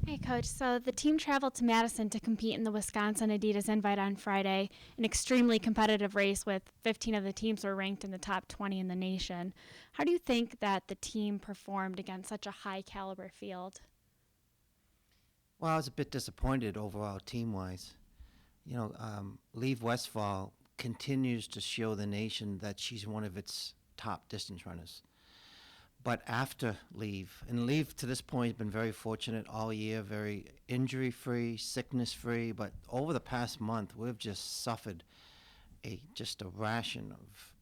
Hey, Coach. So the team traveled to Madison to compete in the Wisconsin Adidas Invite on Friday, an extremely competitive race with 15 of the teams were ranked in the top 20 in the nation. How do you think that the team performed against such a high caliber field? Well, I was a bit disappointed overall team-wise. Leave Westphal continues to show the nation that she's one of its top distance runners. But after Leave, and Leave to this point has been very fortunate all year, very injury-free, sickness-free. But over the past month, we've just suffered just a ration of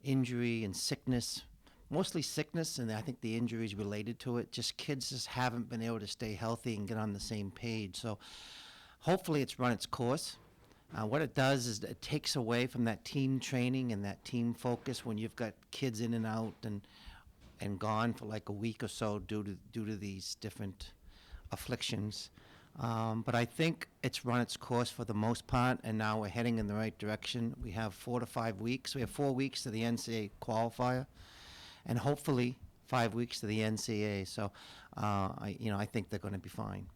injury and sickness, mostly sickness, and I think the injuries related to it. Just kids just haven't been able to stay healthy and get on the same page. So hopefully it's run its course. What it does is it takes away from that team training and that team focus when you've got kids in and out and gone for like a week or so due to these different afflictions. But I think it's run its course for the most part, and now we're heading in the right direction. We have 4 to 5 weeks. We have 4 weeks to the NCAA qualifier, and hopefully 5 weeks to the NCAA. So, I think they're going to be fine.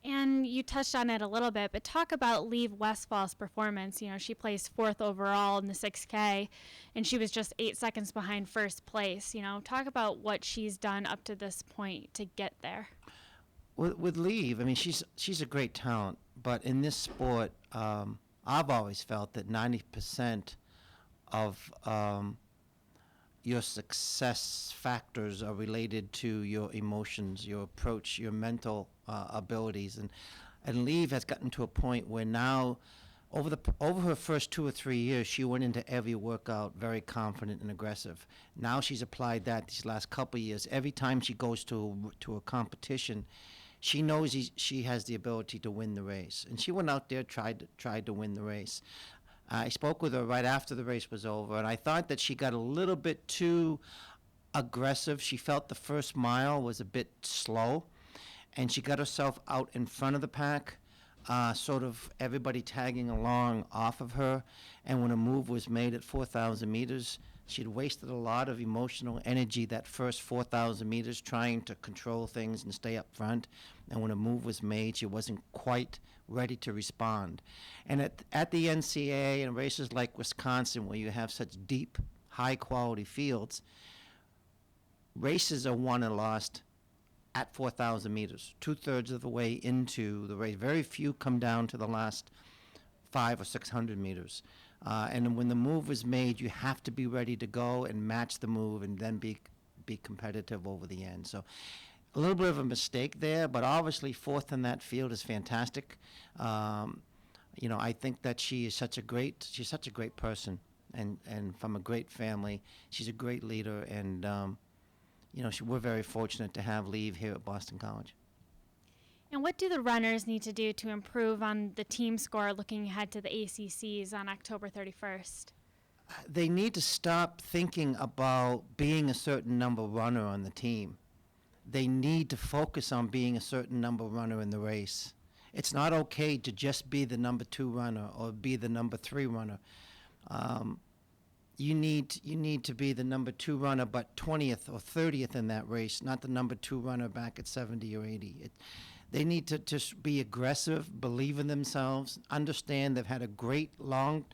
And you touched on it a little bit, but talk about Leave Westfall's performance. You know, she placed fourth overall in the 6K, and she was just 8 seconds behind first place. You know, talk about what she's done up to this point to get there. With Leave, I mean, she's a great talent, but in this sport, I've always felt that 90% of your success factors are related to your emotions, your approach, your mental abilities, and Leave has gotten to a point where now, over her first 2 or 3 years, she went into every workout very confident and aggressive. Now she's applied that these last couple of years. Every time she goes to a competition, she knows she has the ability to win the race, and she went out there tried to win the race. I spoke with her right after the race was over, and I thought that she got a little bit too aggressive. She felt the first mile was a bit slow, and she got herself out in front of the pack, sort of everybody tagging along off of her. And when a move was made at 4,000 meters, she'd wasted a lot of emotional energy that first 4,000 meters trying to control things and stay up front. And when a move was made, she wasn't quite ready to respond. And at the NCAA and races like Wisconsin, where you have such deep, high-quality fields, races are won and lost at 4,000 meters, two-thirds of the way into the race. Very few come down to the last 500 or 600 meters. And when the move is made, you have to be ready to go and match the move and then be competitive over the end. So a little bit of a mistake there, but obviously fourth in that field is fantastic. I think that she's such a great person and from a great family. She's a great leader, and we're very fortunate to have Leave here at Boston College. And what do the runners need to do to improve on the team score looking ahead to the ACCs on October 31st? They need to stop thinking about being a certain number runner on the team. They need to focus on being a certain number runner in the race. It's not okay to just be the number 2 runner or be the number 3 runner. You need to be the number 2 runner, but 20th or 30th in that race, not the number 2 runner back at 70 or 80. They need to just be aggressive, believe in themselves, understand they've had a great long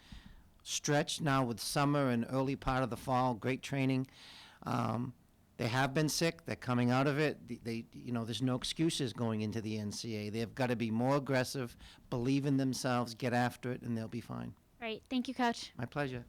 stretch now with summer and early part of the fall, great training. They have been sick. They're coming out of it. There's no excuses going into the NCAA. They've got to be more aggressive, believe in themselves, get after it, and they'll be fine. Great. Thank you, Coach. My pleasure.